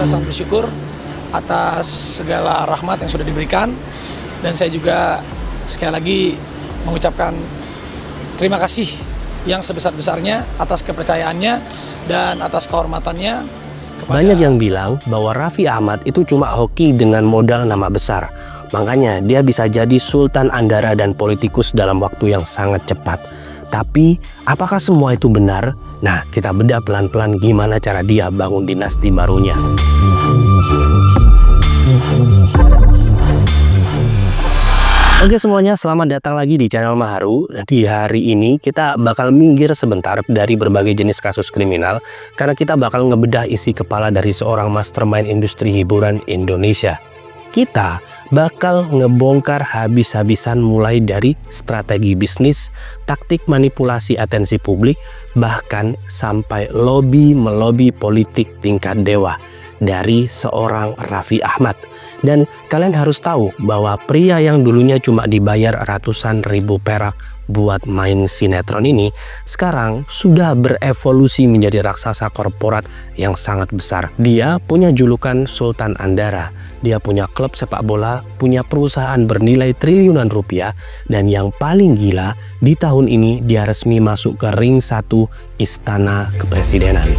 saya sangat bersyukur atas segala rahmat yang sudah diberikan, dan saya juga sekali lagi mengucapkan terima kasih yang sebesar-besarnya atas kepercayaannya dan atas kehormatannya kepada... Banyak yang bilang bahwa Raffi Ahmad itu cuma hoki dengan modal nama besar. Makanya dia bisa jadi Sultan Andara dan politikus dalam waktu yang sangat cepat. Tapi apakah semua itu benar? Nah, kita bedah pelan-pelan gimana cara dia bangun dinasti barunya. Oke semuanya, selamat datang lagi di channel Maharu. Di hari ini kita bakal minggir sebentar dari berbagai jenis kasus kriminal karena kita bakal ngebedah isi kepala dari seorang mastermind industri hiburan Indonesia. Kita bakal ngebongkar habis-habisan mulai dari strategi bisnis, taktik manipulasi atensi publik, bahkan sampai lobby-melobi politik tingkat dewa dari seorang Raffi Ahmad. Dan kalian harus tahu bahwa pria yang dulunya cuma dibayar ratusan ribu perak buat main sinetron ini sekarang sudah berevolusi menjadi raksasa korporat yang sangat besar. Dia punya julukan Sultan Andara, dia punya klub sepak bola, punya perusahaan bernilai triliunan rupiah, dan yang paling gila, di tahun ini dia resmi masuk ke ring 1 Istana Kepresidenan.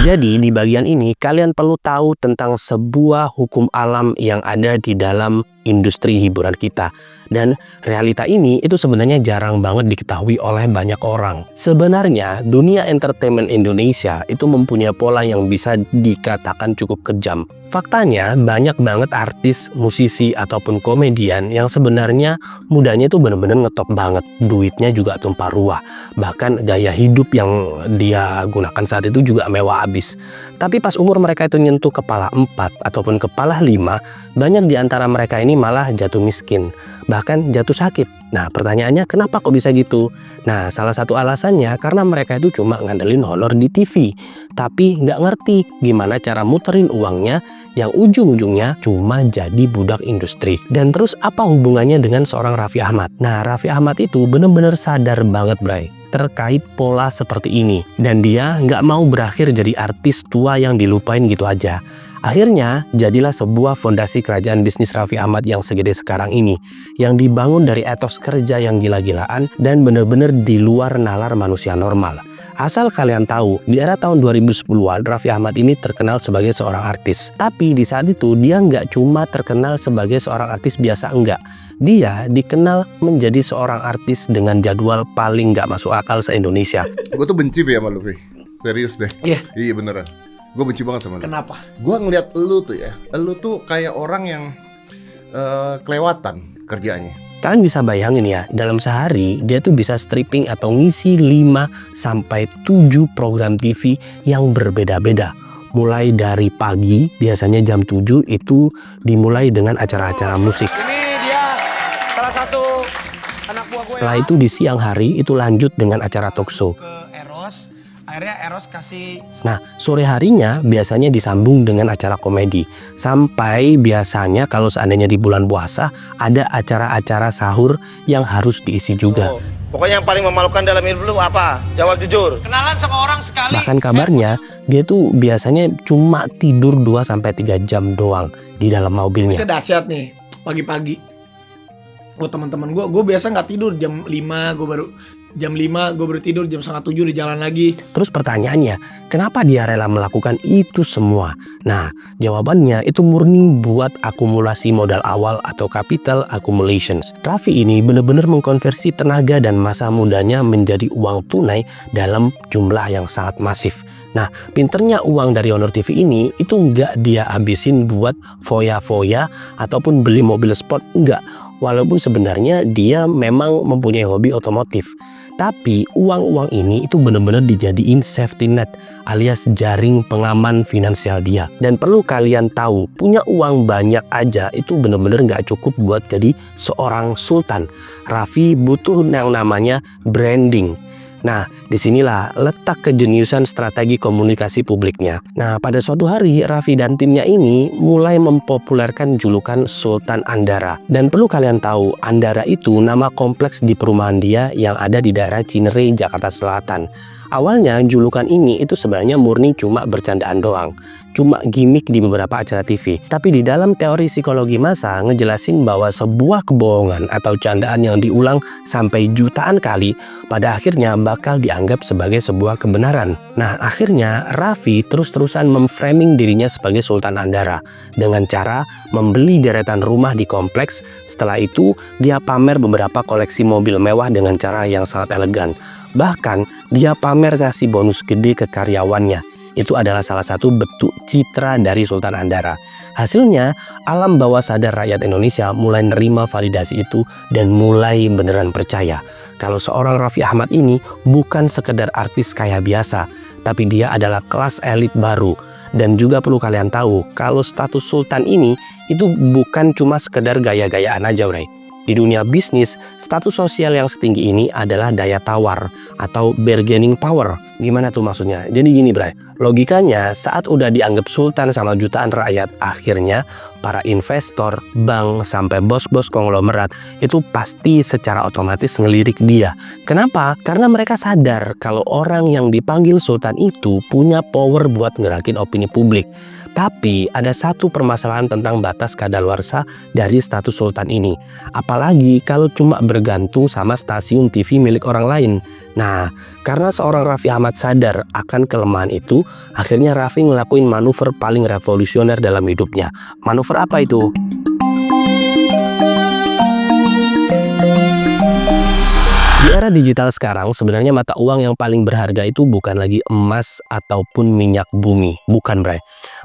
Jadi di bagian ini kalian perlu tahu tentang sebuah hukum alam yang ada di dalam industri hiburan kita. Dan realita ini itu sebenarnya jarang banget diketahui oleh banyak orang. Sebenarnya dunia entertainment Indonesia itu mempunyai pola yang bisa dikatakan cukup kejam. Faktanya banyak banget artis, musisi, ataupun komedian yang sebenarnya mudanya itu bener-bener ngetop banget. Duitnya juga tumpah ruah. Bahkan gaya hidup yang dia gunakan saat itu juga mewah abis. Tapi pas umur mereka itu nyentuh kepala 4 ataupun kepala 5, banyak di antara mereka ini malah jatuh miskin. Bahkan jatuh sakit. Nah pertanyaannya kenapa kok bisa gitu? Nah salah satu alasannya karena mereka itu cuma ngandelin honor di TV. Tapi nggak ngerti gimana cara muterin uangnya yang ujung-ujungnya cuma jadi budak industri. Dan terus apa hubungannya dengan seorang Raffi Ahmad? Nah Raffi Ahmad itu bener-bener sadar banget Bray terkait pola seperti ini. Dan dia nggak mau berakhir jadi artis tua yang dilupain gitu aja. Akhirnya jadilah sebuah fondasi kerajaan bisnis Raffi Ahmad yang segede sekarang ini, yang dibangun dari etos kerja yang gila-gilaan dan bener-bener di luar nalar manusia normal. Asal kalian tahu, di era tahun 2010-an Raffi Ahmad ini terkenal sebagai seorang artis. Tapi di saat itu dia nggak cuma terkenal sebagai seorang artis biasa, enggak. Dia dikenal menjadi seorang artis dengan jadwal paling nggak masuk akal se-Indonesia. Gue tuh benci ya sama lu, Fi. Serius deh. Iya. Iya beneran. Gue benci banget sama lu. Kenapa? Gue ngeliat lu tuh ya, lu tuh kayak orang yang kelewatan kerjaannya. Kalian bisa bayangin ya, dalam sehari dia tuh bisa stripping atau ngisi 5-7 program TV yang berbeda-beda. Mulai dari pagi, biasanya jam 7 itu dimulai dengan acara-acara musik. Ini dia salah satu anak buah gue. Setelah itu di siang hari itu lanjut dengan acara talk show. Ke Eros, akhirnya Eros kasih... Nah, sore harinya biasanya disambung dengan acara komedi. Sampai biasanya kalau seandainya di bulan puasa ada acara-acara sahur yang harus diisi juga. Pokoknya yang paling memalukan dalam hidup lu apa? Jawab jujur. Kenalan sama orang sekali. Bahkan kabarnya dia tuh biasanya cuma tidur 2-3 jam doang di dalam mobilnya. Bisa dahsyat nih pagi-pagi. Oh teman-teman gue biasa nggak tidur jam 5, jam 5 gue baru tidur, jam 6:30 di jalan lagi. Terus pertanyaannya, kenapa dia rela melakukan itu semua? Nah, jawabannya itu murni buat akumulasi modal awal atau capital accumulations. Raffi ini benar-benar mengkonversi tenaga dan masa mudanya menjadi uang tunai dalam jumlah yang sangat masif. Nah, pinternya uang dari Honor TV ini itu nggak dia habisin buat foya-foya ataupun beli mobil sport, enggak. Walaupun sebenarnya dia memang mempunyai hobi otomotif. Tapi uang-uang ini itu benar-benar dijadiin safety net alias jaring pengaman finansial dia. Dan perlu kalian tahu, punya uang banyak aja itu benar-benar nggak cukup buat jadi seorang sultan. Raffi butuh yang namanya branding. Nah, disinilah letak kejeniusan strategi komunikasi publiknya. Nah, pada suatu hari Raffi dan timnya ini mulai mempopulerkan julukan Sultan Andara. Dan perlu kalian tahu, Andara itu nama kompleks di perumahan dia yang ada di daerah Cinere, Jakarta Selatan. Awalnya julukan ini itu sebenarnya murni cuma bercandaan doang, cuma gimmick di beberapa acara TV. Tapi di dalam teori psikologi massa ngejelasin bahwa sebuah kebohongan atau candaan yang diulang sampai jutaan kali pada akhirnya bakal dianggap sebagai sebuah kebenaran. Nah, akhirnya Raffi terus-terusan memframing dirinya sebagai Sultan Andara dengan cara membeli deretan rumah di kompleks. Setelah itu dia pamer beberapa koleksi mobil mewah dengan cara yang sangat elegan. Bahkan dia pamer ngasih bonus gede ke karyawannya. Itu adalah salah satu bentuk citra dari Sultan Andara. Hasilnya, alam bawah sadar rakyat Indonesia mulai nerima validasi itu dan mulai beneran percaya kalau seorang Raffi Ahmad ini bukan sekedar artis kaya biasa, tapi dia adalah kelas elit baru. Dan juga perlu kalian tahu kalau status Sultan ini itu bukan cuma sekedar gaya-gayaan aja, Bray. Di dunia bisnis, status sosial yang setinggi ini adalah daya tawar atau bargaining power. Gimana tuh maksudnya? Jadi gini, Bray, logikanya saat udah dianggap sultan sama jutaan rakyat, akhirnya para investor, bank, sampai bos-bos konglomerat itu pasti secara otomatis ngelirik dia. Kenapa? Karena mereka sadar kalau orang yang dipanggil sultan itu punya power buat ngerakin opini publik. Tapi ada satu permasalahan tentang batas kadaluarsa dari status sultan ini. Apalagi kalau cuma bergantung sama stasiun TV milik orang lain. Nah, karena seorang Raffi Ahmad sadar akan kelemahan itu, akhirnya Raffi ngelakuin manuver paling revolusioner dalam hidupnya. Manuver apa itu? Di era digital sekarang, sebenarnya mata uang yang paling berharga itu bukan lagi emas ataupun minyak bumi. Bukan, Bray.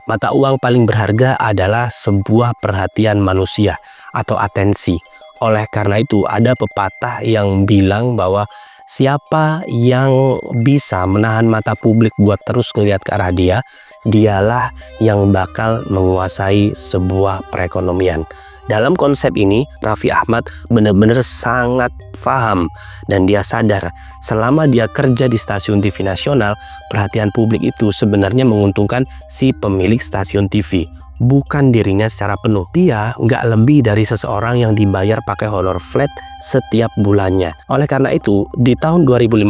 Mata uang paling berharga adalah sebuah perhatian manusia atau atensi. Oleh karena itu, ada pepatah yang bilang bahwa siapa yang bisa menahan mata publik buat terus ngelihat ke arah dia, dialah yang bakal menguasai sebuah perekonomian. Dalam konsep ini, Raffi Ahmad benar-benar sangat paham dan dia sadar selama dia kerja di stasiun TV nasional, perhatian publik itu sebenarnya menguntungkan si pemilik stasiun TV, bukan dirinya secara penuh. Dia nggak lebih dari seseorang yang dibayar pakai honor flat setiap bulannya. Oleh karena itu, di tahun 2015,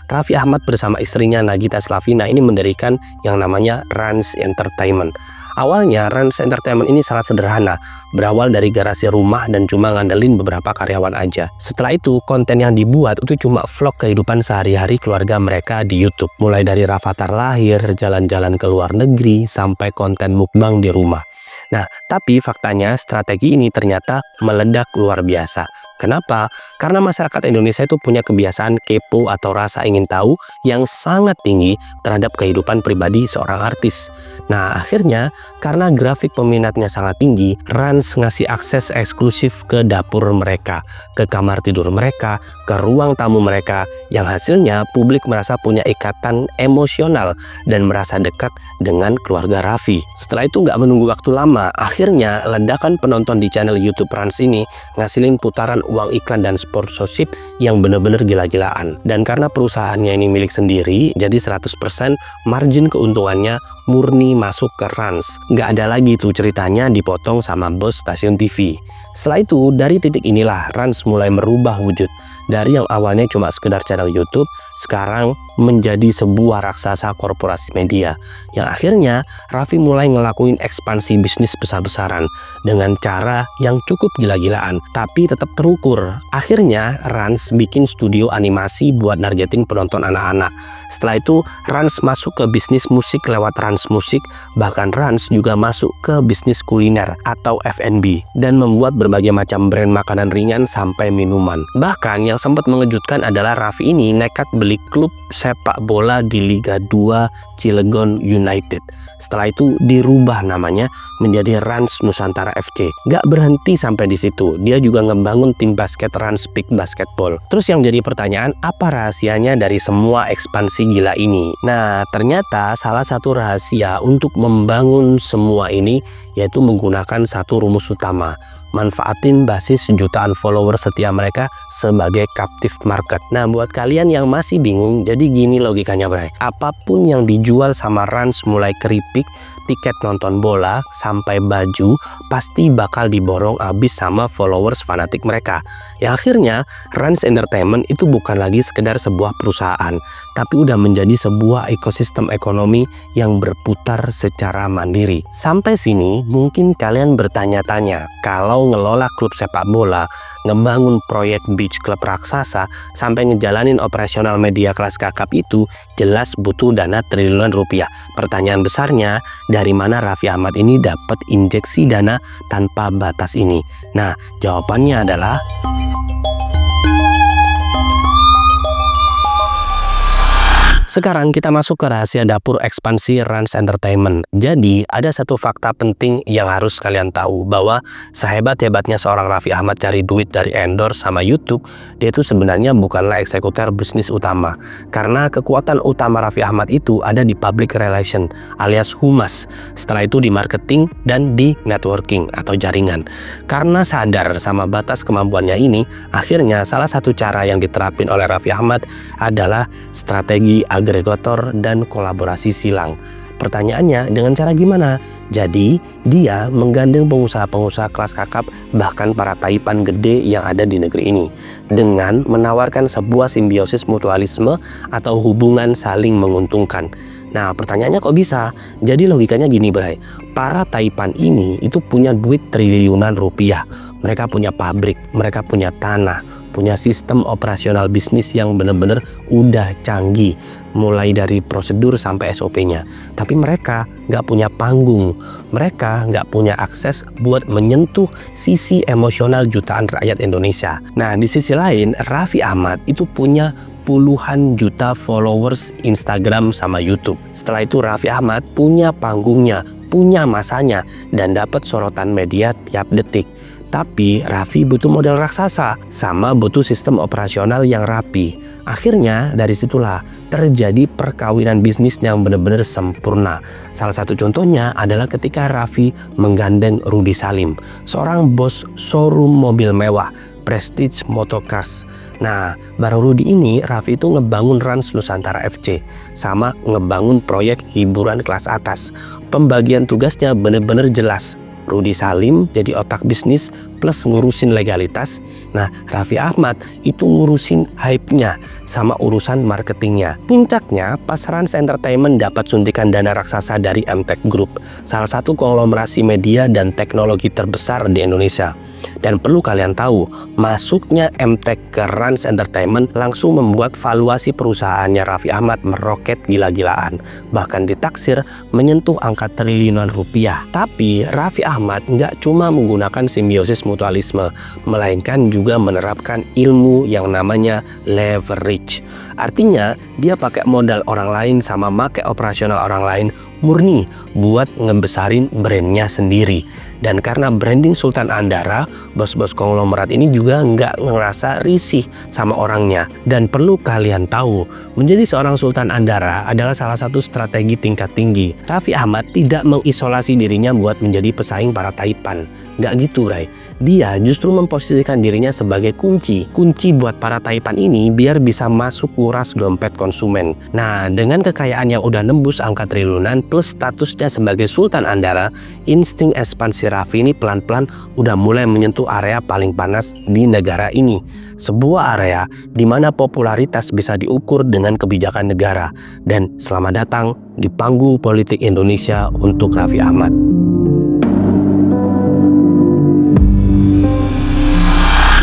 Raffi Ahmad bersama istrinya Nagita Slavina ini mendirikan yang namanya Rans Entertainment. Awalnya Rans Entertainment ini sangat sederhana, berawal dari garasi rumah dan cuma ngandelin beberapa karyawan aja. Setelah itu, konten yang dibuat itu cuma vlog kehidupan sehari-hari keluarga mereka di YouTube. Mulai dari Rafathar lahir, jalan-jalan ke luar negeri, sampai konten mukbang di rumah. Nah, tapi faktanya strategi ini ternyata meledak luar biasa. Kenapa? Karena masyarakat Indonesia itu punya kebiasaan kepo atau rasa ingin tahu yang sangat tinggi terhadap kehidupan pribadi seorang artis. Nah, akhirnya karena grafik peminatnya sangat tinggi, Rans ngasih akses eksklusif ke dapur mereka, ke kamar tidur mereka, ke ruang tamu mereka, yang hasilnya publik merasa punya ikatan emosional dan merasa dekat dengan keluarga Raffi. Setelah itu nggak menunggu waktu lama, akhirnya ledakan penonton di channel YouTube Rans ini ngasilin putaran uang iklan dan sponsorship yang bener-bener gila-gilaan. Dan karena perusahaannya ini milik sendiri, jadi 100% margin keuntungannya murni masuk ke Rans. Nggak ada lagi tuh ceritanya dipotong sama bos stasiun TV. Setelah itu, dari titik inilah Rans mulai merubah wujud. Dari yang awalnya cuma sekedar channel YouTube, sekarang menjadi sebuah raksasa korporasi media. Yang akhirnya Raffi mulai ngelakuin ekspansi bisnis besar-besaran dengan cara yang cukup gila-gilaan, tapi tetap terukur. Akhirnya Rans bikin studio animasi buat nargetin penonton anak-anak. Setelah itu Rans masuk ke bisnis musik lewat Rans Musik, bahkan Rans juga masuk ke bisnis kuliner atau F&B dan membuat berbagai macam brand makanan ringan sampai minuman. Bahkan yang sempat mengejutkan adalah Raffi ini nekat beli klub sepak bola di Liga 2 Cilegon United. Setelah itu dirubah namanya menjadi Rans Nusantara FC. Gak berhenti sampai di situ, dia juga ngebangun tim basket Rans Peak Basketball. Terus yang jadi pertanyaan, apa rahasianya dari semua ekspansi gila ini? Nah, ternyata salah satu rahasia untuk membangun semua ini yaitu menggunakan satu rumus utama. Manfaatin basis jutaan follower setia mereka sebagai captive market. Nah, buat kalian yang masih bingung, jadi gini logikanya, Bray. Apapun yang dijual sama Rans mulai keripik, tiket nonton bola sampai baju pasti bakal diborong habis sama followers fanatik mereka. Yang akhirnya Rans Entertainment itu bukan lagi sekedar sebuah perusahaan, tapi udah menjadi sebuah ekosistem ekonomi yang berputar secara mandiri. Sampai sini mungkin kalian bertanya-tanya, kalau ngelola klub sepak bola, ngebangun proyek beach club raksasa, sampai ngejalanin operasional media kelas kakap itu jelas butuh dana triliunan rupiah. Pertanyaan besarnya, dari mana Raffi Ahmad ini dapat injeksi dana tanpa batas ini? Nah, jawabannya adalah sekarang kita masuk ke rahasia dapur ekspansi Rans Entertainment. Jadi, ada satu fakta penting yang harus kalian tahu, bahwa sehebat-hebatnya seorang Raffi Ahmad cari duit dari endorse sama YouTube, dia itu sebenarnya bukanlah eksekutor bisnis utama. Karena kekuatan utama Raffi Ahmad itu ada di public relation alias humas. Setelah itu di marketing dan di networking atau jaringan. Karena sadar sama batas kemampuannya ini, akhirnya salah satu cara yang diterapin oleh Raffi Ahmad adalah strategi agregator dan kolaborasi silang. Pertanyaannya, dengan cara gimana? Jadi, dia menggandeng pengusaha-pengusaha kelas kakap, bahkan para taipan gede yang ada di negeri ini, dengan menawarkan sebuah simbiosis mutualisme atau hubungan saling menguntungkan. Nah, pertanyaannya kok bisa? Jadi logikanya gini, Bray. Para taipan ini itu punya duit triliunan rupiah. Mereka punya pabrik, mereka punya tanah, punya sistem operasional bisnis yang benar-benar udah canggih, mulai dari prosedur sampai SOP-nya. Tapi mereka nggak punya panggung, mereka nggak punya akses buat menyentuh sisi emosional jutaan rakyat Indonesia. Nah, di sisi lain, Raffi Ahmad itu punya puluhan juta followers Instagram sama YouTube. Setelah itu Raffi Ahmad punya panggungnya, punya masanya, dan dapat sorotan media tiap detik. Tapi Raffi butuh model raksasa, sama butuh sistem operasional yang rapi. Akhirnya dari situlah terjadi perkawinan bisnis yang benar-benar sempurna. Salah satu contohnya adalah ketika Raffi menggandeng Rudy Salim, seorang bos showroom mobil mewah, Prestige Motorcars. Nah, bareng Rudy ini, Raffi itu ngebangun Rans Nusantara FC, sama ngebangun proyek hiburan kelas atas. Pembagian tugasnya bener-bener jelas. Rudy Salim jadi otak bisnis plus ngurusin legalitas. Nah, Raffi Ahmad itu ngurusin hype-nya sama urusan marketingnya. Puncaknya pas Rans Entertainment dapat suntikan dana raksasa dari MTech Group, salah satu konglomerasi media dan teknologi terbesar di Indonesia. Dan perlu kalian tahu, masuknya MTech ke Rans Entertainment langsung membuat valuasi perusahaannya Raffi Ahmad meroket gila-gilaan, bahkan ditaksir menyentuh angka triliunan rupiah. Tapi Raffi Ahmad nggak cuma menggunakan simbiosis mutualisme, melainkan juga menerapkan ilmu yang namanya leverage. Artinya dia pakai modal orang lain sama pakai operasional orang lain murni buat ngebesarin brandnya sendiri. Dan karena branding Sultan Andara, bos-bos konglomerat ini juga nggak ngerasa risih sama orangnya. Dan perlu kalian tahu, menjadi seorang Sultan Andara adalah salah satu strategi tingkat tinggi. Raffi Ahmad tidak mengisolasi dirinya buat menjadi pesaing para taipan. Nggak gitu, Bray. Dia justru memposisikan dirinya sebagai kunci buat para taipan ini biar bisa masuk nguras dompet konsumen. Nah, dengan kekayaan yang udah nembus angka triliunan plus statusnya sebagai Sultan Andara, insting ekspansi Raffi ini pelan-pelan udah mulai menyentuh area paling panas di negara ini. Sebuah area di mana popularitas bisa diukur dengan kebijakan negara. Dan selamat datang di panggung politik Indonesia untuk Raffi Ahmad.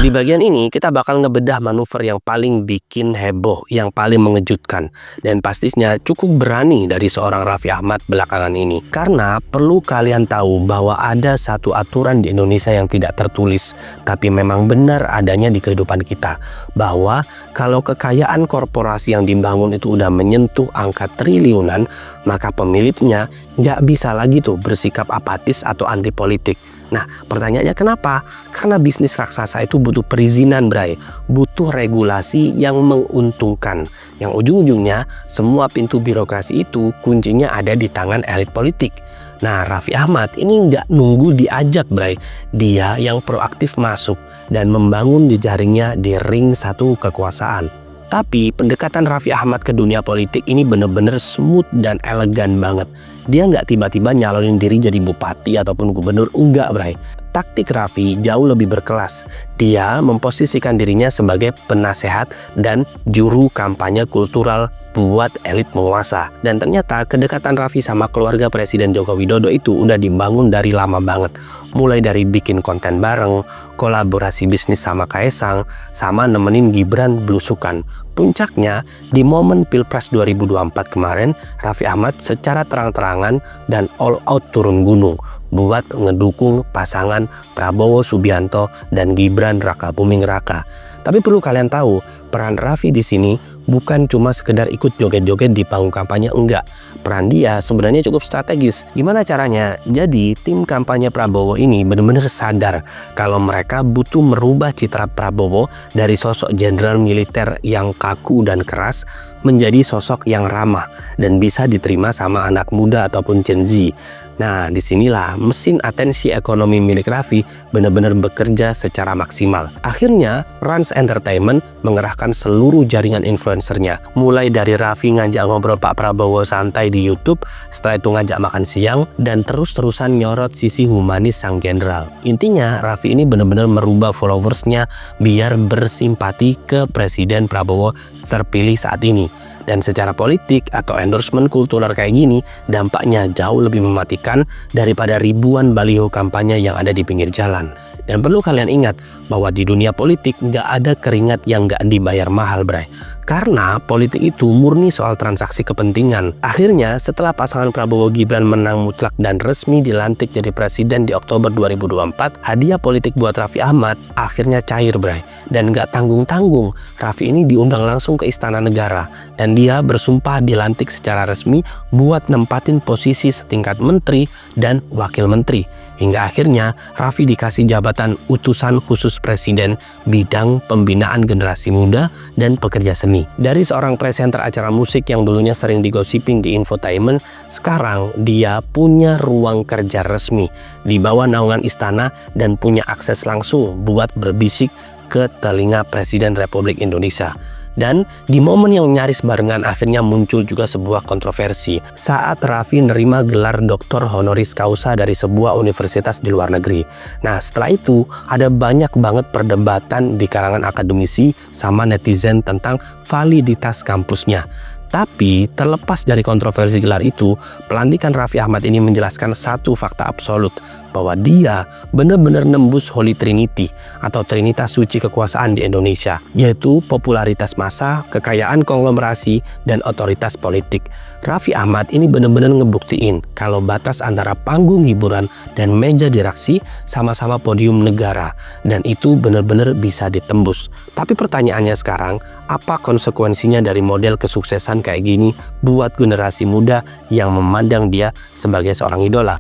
Di bagian ini kita bakal ngebedah manuver yang paling bikin heboh, yang paling mengejutkan, dan pastinya cukup berani dari seorang Raffi Ahmad belakangan ini. Karena perlu kalian tahu bahwa ada satu aturan di Indonesia yang tidak tertulis, tapi memang benar adanya di kehidupan kita, bahwa kalau kekayaan korporasi yang dibangun itu udah menyentuh angka triliunan, maka pemiliknya nggak bisa lagi tuh bersikap apatis atau anti politik. Nah, pertanyaannya kenapa? Karena bisnis raksasa itu butuh perizinan, Bray. Butuh regulasi yang menguntungkan. Yang ujung-ujungnya, semua pintu birokrasi itu kuncinya ada di tangan elit politik. Nah, Raffi Ahmad ini nggak nunggu diajak, Bray. Dia yang proaktif masuk dan membangun jejaringnya di ring satu kekuasaan. Tapi pendekatan Raffi Ahmad ke dunia politik ini bener-bener smooth dan elegan banget. Dia nggak tiba-tiba nyalonin diri jadi bupati ataupun gubernur, enggak bray. Taktik Raffi jauh lebih berkelas. Dia memposisikan dirinya sebagai penasehat dan juru kampanye kultural buat elit penguasa. Dan ternyata kedekatan Raffi sama keluarga Presiden Joko Widodo itu udah dibangun dari lama banget. Mulai dari bikin konten bareng, kolaborasi bisnis sama Kaesang, sama nemenin Gibran belusukan. Puncaknya, di momen Pilpres 2024 kemarin, Raffi Ahmad secara terang-terangan dan all out turun gunung buat ngedukung pasangan Prabowo Subianto dan Gibran Rakabuming Raka. Tapi perlu kalian tahu, peran Raffi di sini bukan cuma sekedar ikut joget-joget di panggung kampanye, enggak. Peran dia sebenarnya cukup strategis. Gimana caranya? Jadi tim kampanye Prabowo ini benar-benar sadar kalau mereka butuh merubah citra Prabowo dari sosok jenderal militer yang kaku dan keras menjadi sosok yang ramah dan bisa diterima sama anak muda ataupun Gen Z. Nah, disinilah mesin atensi ekonomi milik Raffi benar-benar bekerja secara maksimal. Akhirnya, Rans Entertainment mengerahkan seluruh jaringan influencernya. Mulai dari Raffi ngajak ngobrol Pak Prabowo santai di YouTube, setelah itu ngajak makan siang, dan terus-terusan nyorot sisi humanis sang jenderal. Intinya, Raffi ini benar-benar merubah followersnya biar bersimpati ke Presiden Prabowo terpilih saat ini. Dan secara politik atau endorsement kultural kayak gini, dampaknya jauh lebih mematikan daripada ribuan baliho kampanye yang ada di pinggir jalan. Dan perlu kalian ingat bahwa di dunia politik nggak ada keringat yang nggak dibayar mahal, bray. Karena politik itu murni soal transaksi kepentingan. Akhirnya setelah pasangan Prabowo Gibran menang mutlak dan resmi dilantik jadi presiden di Oktober 2024, hadiah politik buat Raffi Ahmad akhirnya cair, bray. Dan nggak tanggung-tanggung, Raffi ini diundang langsung ke Istana Negara. Dan dia bersumpah dilantik secara resmi buat nempatin posisi setingkat menteri dan wakil menteri. Hingga akhirnya Raffi dikasih jabatan utusan khusus presiden bidang pembinaan generasi muda dan pekerja seni. Dari seorang presenter acara musik yang dulunya sering digosipin di infotainment, sekarang dia punya ruang kerja resmi di bawah naungan istana dan punya akses langsung buat berbisik ke telinga Presiden Republik Indonesia. Dan di momen yang nyaris barengan akhirnya muncul juga sebuah kontroversi saat Raffi nerima gelar doktor honoris causa dari sebuah universitas di luar negeri. Nah, setelah itu ada banyak banget perdebatan di kalangan akademisi sama netizen tentang validitas kampusnya. Tapi terlepas dari kontroversi gelar itu, pelantikan Raffi Ahmad ini menjelaskan satu fakta absolut, bahwa dia benar-benar nembus Holy Trinity atau Trinitas Suci kekuasaan di Indonesia, yaitu popularitas massa, kekayaan konglomerasi, dan otoritas politik. Raffi Ahmad ini benar-benar ngebuktiin kalau batas antara panggung hiburan dan meja diraksi sama-sama podium negara, dan itu benar-benar bisa ditembus. Tapi pertanyaannya sekarang, apa konsekuensinya dari model kesuksesan kayak gini buat generasi muda yang memandang dia sebagai seorang idola?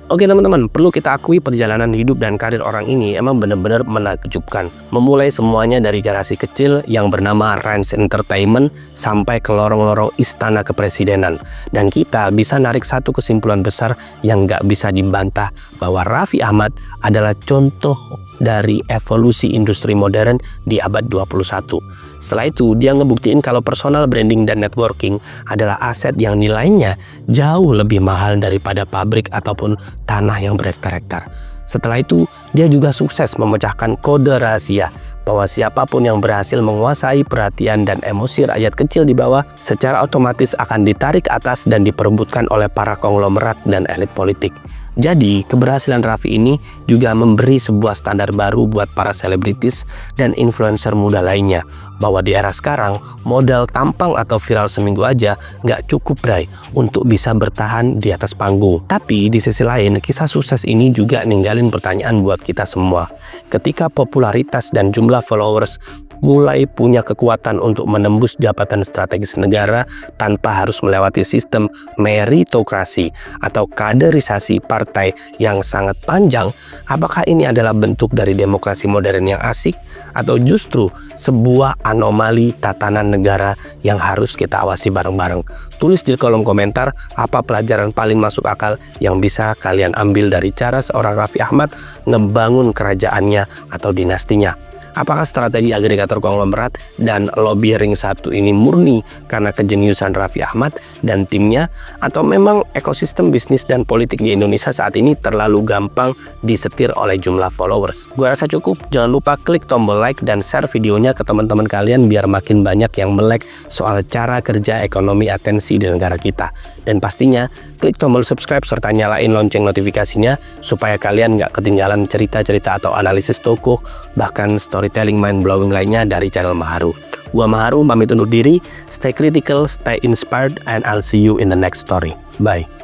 Oke teman-teman, perlu kita akui perjalanan hidup dan karir orang ini emang benar-benar menakjubkan. Memulai semuanya dari garasi kecil yang bernama Rans Entertainment sampai ke lorong-lorong istana kepresidenan. Dan kita bisa narik satu kesimpulan besar yang nggak bisa dibantah, bahwa Raffi Ahmad adalah contoh dari evolusi industri modern di abad 21. Setelah itu, dia ngebuktiin kalau personal branding dan networking adalah aset yang nilainya jauh lebih mahal daripada pabrik ataupun tanah yang berhektar-hektar. Setelah itu, dia juga sukses memecahkan kode rahasia bahwa siapapun yang berhasil menguasai perhatian dan emosi rakyat kecil di bawah secara otomatis akan ditarik atas dan diperebutkan oleh para konglomerat dan elit politik. Jadi, keberhasilan Raffi ini juga memberi sebuah standar baru buat para selebritis dan influencer muda lainnya, bahwa di era sekarang, modal tampang atau viral seminggu aja nggak cukup, bray, untuk bisa bertahan di atas panggung. Tapi di sisi lain, kisah sukses ini juga ninggalin pertanyaan buat kita semua. Ketika popularitas dan jumlah followers mulai punya kekuatan untuk menembus jabatan strategis negara tanpa harus melewati sistem meritokrasi atau kaderisasi partai yang sangat panjang, apakah ini adalah bentuk dari demokrasi modern yang asik atau justru sebuah anomali tatanan negara yang harus kita awasi bareng-bareng? Tulis di kolom komentar apa pelajaran paling masuk akal yang bisa kalian ambil dari cara seorang Raffi Ahmad ngebangun kerajaannya atau dinastinya. Apakah strategi agregator konglomerat dan lobby ring 1 ini murni karena kejeniusan Raffi Ahmad dan timnya, atau memang ekosistem bisnis dan politik di Indonesia saat ini terlalu gampang disetir oleh jumlah followers? Gua rasa cukup. Jangan lupa klik tombol like dan share videonya ke teman-teman kalian biar makin banyak yang melek soal cara kerja ekonomi atensi di negara kita. Dan pastinya klik tombol subscribe serta nyalain lonceng notifikasinya supaya kalian nggak ketinggalan cerita-cerita atau analisis tokoh, bahkan storytelling mind-blowing lainnya dari channel Maharu. Gua Maharu pamit undur diri, stay critical, stay inspired, and I'll see you in the next story. Bye.